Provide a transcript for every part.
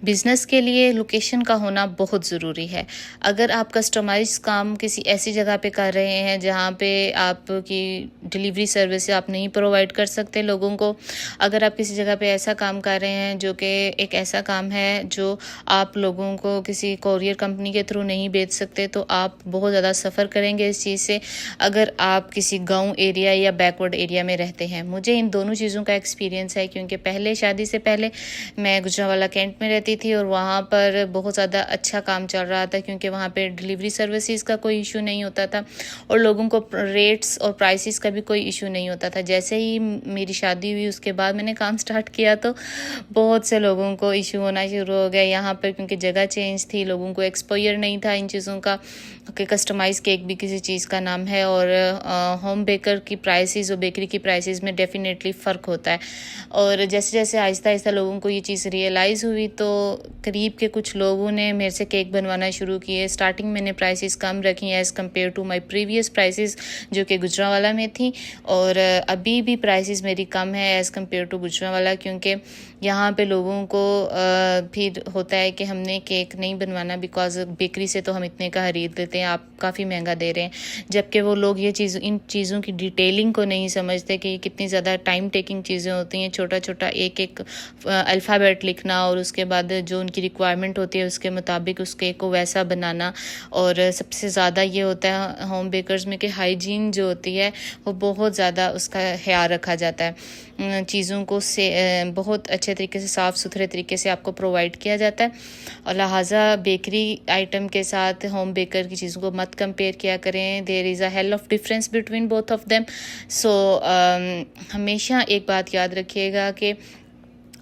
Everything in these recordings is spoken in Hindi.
बिज़नेस के लिए लोकेशन का होना बहुत ज़रूरी है। अगर आप कस्टमाइज़ काम किसी ऐसी जगह पे कर रहे हैं जहाँ पे आपकी डिलीवरी सर्विस आप नहीं प्रोवाइड कर सकते लोगों को, अगर आप किसी जगह पे ऐसा काम कर रहे हैं जो कि एक ऐसा काम है जो आप लोगों को किसी कोरियर कंपनी के थ्रू नहीं भेज सकते, तो आप बहुत ज़्यादा सफ़र करेंगे इस चीज़ से। अगर आप किसी गाँव एरिया या बैकवर्ड एरिया में रहते हैं, मुझे इन दोनों चीज़ों का एक्सपीरियंस है क्योंकि पहले शादी से पहले मैं गुजरांवाला कैंट में रहती थी और वहाँ पर बहुत ज़्यादा अच्छा काम चल रहा था क्योंकि वहाँ पे डिलीवरी सर्विसेज का कोई इशू नहीं होता था और लोगों को रेट्स और प्राइसेस का भी कोई इशू नहीं होता था। जैसे ही मेरी शादी हुई उसके बाद मैंने काम स्टार्ट किया तो बहुत से लोगों को इशू होना शुरू हो गया यहाँ पर, क्योंकि जगह चेंज थी, लोगों को एक्सपोजर नहीं था इन चीज़ों का कि कस्टमाइज़ केक भी किसी चीज़ का नाम है और होम बेकर की प्राइसेस और बेकरी की प्राइसेस में डेफिनेटली फ़र्क होता है। और जैसे जैसे आहिस्ता आहिस्ता लोगों को ये चीज़ रियलाइज़ हुई तो करीब के कुछ लोगों ने मेरे से केक बनवाना शुरू किए। स्टार्टिंग मैंने प्राइसेस कम रखी as compare to my previous prices जो कि गुजरांवाला में थी, और अभी भी प्राइसेस मेरी कम है एज़ कम्पेयर टू गुजरांवाला, क्योंकि यहाँ पे लोगों को फिर होता है कि हमने केक नहीं बनवाना बिकॉज बेकरी से तो हम इतने का खरीद लेते हैं, आप काफ़ी महंगा दे रहे हैं, जबकि वो लोग ये चीज़ इन चीज़ों की डिटेलिंग को नहीं समझते कि कितनी ज़्यादा टाइम टेकिंग चीज़ें होती हैं। छोटा छोटा एक एक अल्फ़ाबेट लिखना और उसके बाद जो उनकी रिक्वायरमेंट होती है उसके मुताबिक उस केक को वैसा बनाना, और सबसे ज़्यादा ये होता है होम बेकर्स में कि हाइजीन जो होती है वो बहुत ज़्यादा उसका ख्याल रखा जाता है। चीज़ों को से बहुत अच्छे तरीके से साफ़ सुथरे तरीके से आपको प्रोवाइड किया जाता है, और लिहाजा बेकरी आइटम के साथ होम बेकर की चीज़ों को मत कंपेयर किया करें। There is a hell of difference between both of them. So हमेशा एक बात याद रखिएगा कि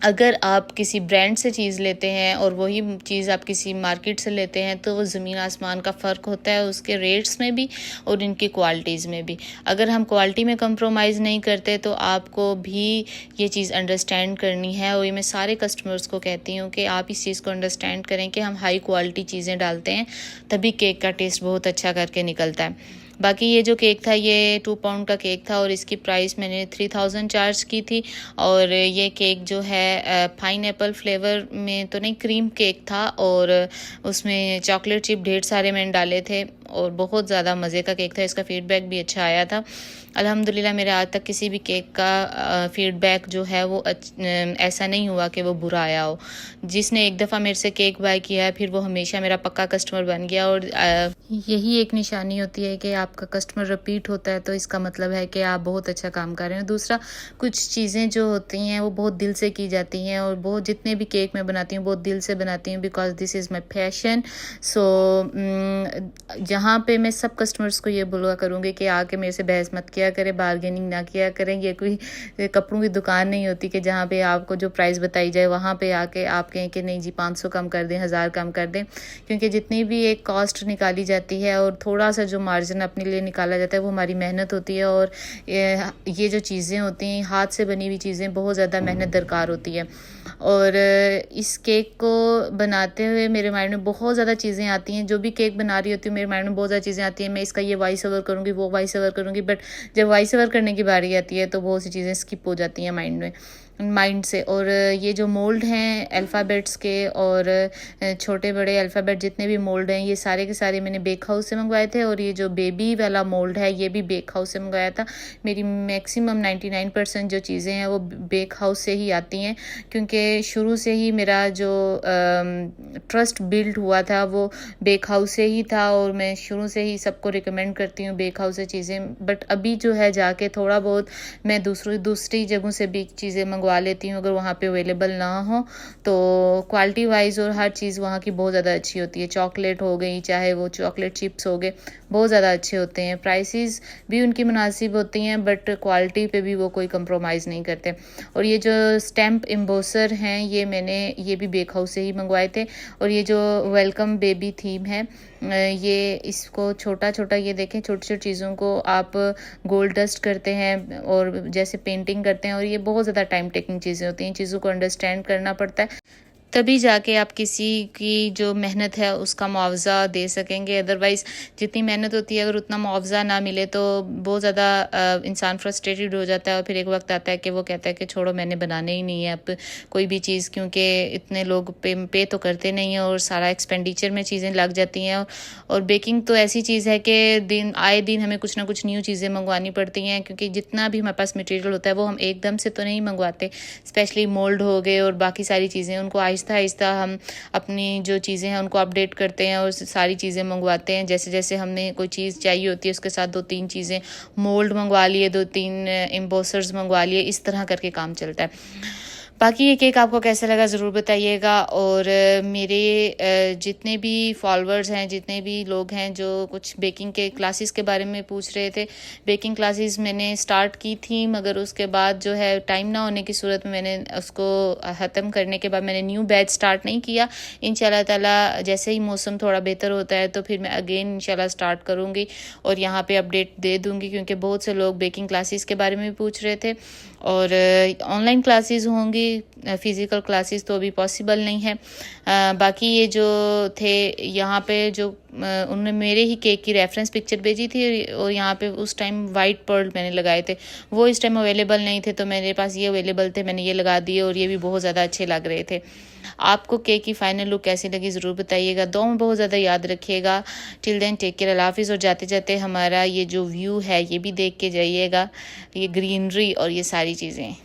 अगर आप किसी ब्रांड से चीज़ लेते हैं और वही चीज़ आप किसी मार्केट से लेते हैं तो वो ज़मीन आसमान का फ़र्क होता है उसके रेट्स में भी और इनकी क्वालिटीज़ में भी। अगर हम क्वालिटी में कंप्रोमाइज़ नहीं करते तो आपको भी ये चीज़ अंडरस्टैंड करनी है, और ये मैं सारे कस्टमर्स को कहती हूँ कि आप इस चीज़ को अंडरस्टैंड करें कि हम हाई क्वालिटी चीज़ें डालते हैं तभी केक का टेस्ट बहुत अच्छा करके निकलता है। बाकी ये जो केक था ये 2 पाउंड का केक था और इसकी प्राइस मैंने 3000 चार्ज की थी, और ये केक जो है पाइनएप्पल फ्लेवर में तो नहीं, क्रीम केक था और उसमें चॉकलेट चिप ढेर सारे मैंने डाले थे और बहुत ज़्यादा मज़े का केक था। इसका फीडबैक भी अच्छा आया था अल्हम्दुलिल्लाह। मेरे आज तक किसी भी केक का फीडबैक जो है वो ऐसा नहीं हुआ कि वो बुरा आया हो। जिसने एक दफ़ा मेरे से केक बाय किया है फिर वो हमेशा मेरा पक्का कस्टमर बन गया, और यही एक निशानी होती है कि आपका कस्टमर रिपीट होता है तो इसका मतलब है कि आप बहुत अच्छा काम कर रहे हैं। दूसरा, कुछ चीज़ें जो होती हैं वो बहुत दिल से की जाती हैं, और बहुत जितने भी केक मैं बनाती हूँ बहुत दिल से बनाती हूँ because this is my passion. So यहाँ पे मैं सब कस्टमर्स को ये बोला करूँगी कि आके मेरे से बहस मत किया करें, बार्गेनिंग ना किया करें। ये कोई कपड़ों की दुकान नहीं होती कि जहाँ पे आपको जो प्राइस बताई जाए वहाँ पे आके आप कहें कि नहीं जी 500 कम कर दें, 1000 कम कर दें, क्योंकि जितनी भी एक कॉस्ट निकाली जाती है और थोड़ा सा जो मार्जिन अपने लिए निकाला जाता है वो हमारी मेहनत होती है, और ये जो चीज़ें होती हैं हाथ से बनी हुई चीज़ें बहुत ज़्यादा मेहनत दरकार होती है। और इस केक को बनाते हुए मेरे माइंड में बहुत ज़्यादा चीज़ें आती हैं, जो भी केक बना रही होती हूँ मेरे माइंड में बहुत ज़्यादा चीज़ें आती हैं, मैं इसका ये वॉइस ओवर करूँगी, वो वॉइस ओवर करूँगी, बट जब वॉइस ओवर करने की बारी आती है तो बहुत सी चीज़ें स्किप हो जाती हैं माइंड से। और ये जो मोल्ड हैं अल्फ़ाबेट्स के और छोटे बड़े अल्फ़ाबेट जितने भी मोल्ड हैं ये सारे के सारे मैंने बेक हाउस से मंगवाए थे, और ये जो बेबी वाला मोल्ड है ये भी बेक हाउस से मंगवाया था। मेरी मैक्सिमम 99% जो चीज़ें हैं वो बेक हाउस से ही आती हैं, क्योंकि शुरू से ही मेरा जो ट्रस्ट बिल्ड हुआ था वो बेक हाउस से ही था, और मैं शुरू से ही सबको रिकमेंड करती हूँ बेक हाउस से चीज़ें। बट अभी जो है जाके थोड़ा बहुत मैं दूसरी जगहों से भी चीज़ें मंगवा लेती हूँ अगर वहाँ पे अवेलेबल ना हो तो। क्वालिटी वाइज और हर चीज़ वहाँ की बहुत ज़्यादा अच्छी होती है। चॉकलेट हो गई, चाहे वो चॉकलेट चिप्स हो गए, बहुत ज़्यादा अच्छे होते हैं। प्राइसेस भी उनकी मुनासिब होती हैं बट क्वालिटी पे भी वो कोई कंप्रोमाइज़ नहीं करते। और ये जो स्टैम्प एम्बोसर हैं ये भी बेक हाउस से ही मंगवाए थे, और ये जो वेलकम बेबी थीम है ये इसको छोटा छोटा ये देखें, छोटी छोटी चीज़ों को आप गोल्ड डस्ट करते हैं और जैसे पेंटिंग करते हैं, और ये बहुत ज़्यादा टाइम टेकिंग चीज़ें होती हैं, चीज़ों को अंडरस्टैंड करना पड़ता है। तभी जाके आप किसी की जो मेहनत है उसका मुआवज़ा दे सकेंगे। अदरवाइज़ जितनी मेहनत होती है अगर उतना मुआवज़ा ना मिले तो बहुत ज़्यादा इंसान फ्रस्ट्रेटेड हो जाता है और फिर एक वक़्त आता है कि वो कहता है कि छोड़ो मैंने बनाने ही नहीं है अब कोई भी चीज़, क्योंकि इतने लोग पे तो करते नहीं हैं और सारा एक्सपेंडिचर में चीज़ें लग जाती हैं। और बेकिंग तो ऐसी चीज़ है कि आए दिन हमें कुछ ना कुछ न्यू चीज़ें मंगवानी पड़ती हैं, क्योंकि जितना भी हमारे पास मटेरियल होता है वो हम एकदम से तो नहीं मंगवाते। स्पेशली मोल्ड हो गए और बाकी सारी चीज़ें, उनको आहिस्ता आहिस्ता हम अपनी जो चीज़ें हैं उनको अपडेट करते हैं और सारी चीज़ें मंगवाते हैं। जैसे जैसे हमने कोई चीज़ चाहिए होती है उसके साथ 2-3 चीज़ें मोल्ड मंगवा लिए, 2-3 एम्बोसर्स मंगवा लिए, इस तरह करके काम चलता है। बाकी ये केक आपको कैसा लगा ज़रूर बताइएगा। और मेरे जितने भी फॉलोअर्स हैं, जितने भी लोग हैं जो कुछ बेकिंग के क्लासेस के बारे में पूछ रहे थे, बेकिंग क्लासेस मैंने स्टार्ट की थी मगर उसके बाद जो है टाइम ना होने की सूरत में मैंने उसको ख़त्म करने के बाद मैंने न्यू बैच स्टार्ट नहीं किया। इंशाल्लाह ताला जैसे ही मौसम थोड़ा बेहतर होता है तो फिर मैं अगेन इंशाल्लाह स्टार्ट करूँगी और यहाँ पे अपडेट दे दूँगी, क्योंकि बहुत से लोग बेकिंग क्लासेस के बारे में पूछ रहे थे। और ऑनलाइन क्लासेस होंगी, फ़िज़िकल क्लासेस तो अभी पॉसिबल नहीं है। बाकी ये जो थे यहाँ पे जो उन्होंने मेरे ही केक की रेफरेंस पिक्चर भेजी थी और यहाँ पे उस टाइम वाइट पर्ल मैंने लगाए थे, वो इस टाइम अवेलेबल नहीं थे, तो मेरे पास ये अवेलेबल थे, मैंने ये लगा दिए और ये भी बहुत ज़्यादा अच्छे लग रहे थे। आपको केक की फाइनल लुक कैसी लगी ज़रूर बताइएगा। दुआ में बहुत ज़्यादा याद रखिएगा। टिल देन टेक केयर, अल्लाह हाफ़िज़। और जाते जाते हमारा ये जो व्यू है ये भी देख के जाइएगा, ये ग्रीनरी और ये सारी चीज़ें।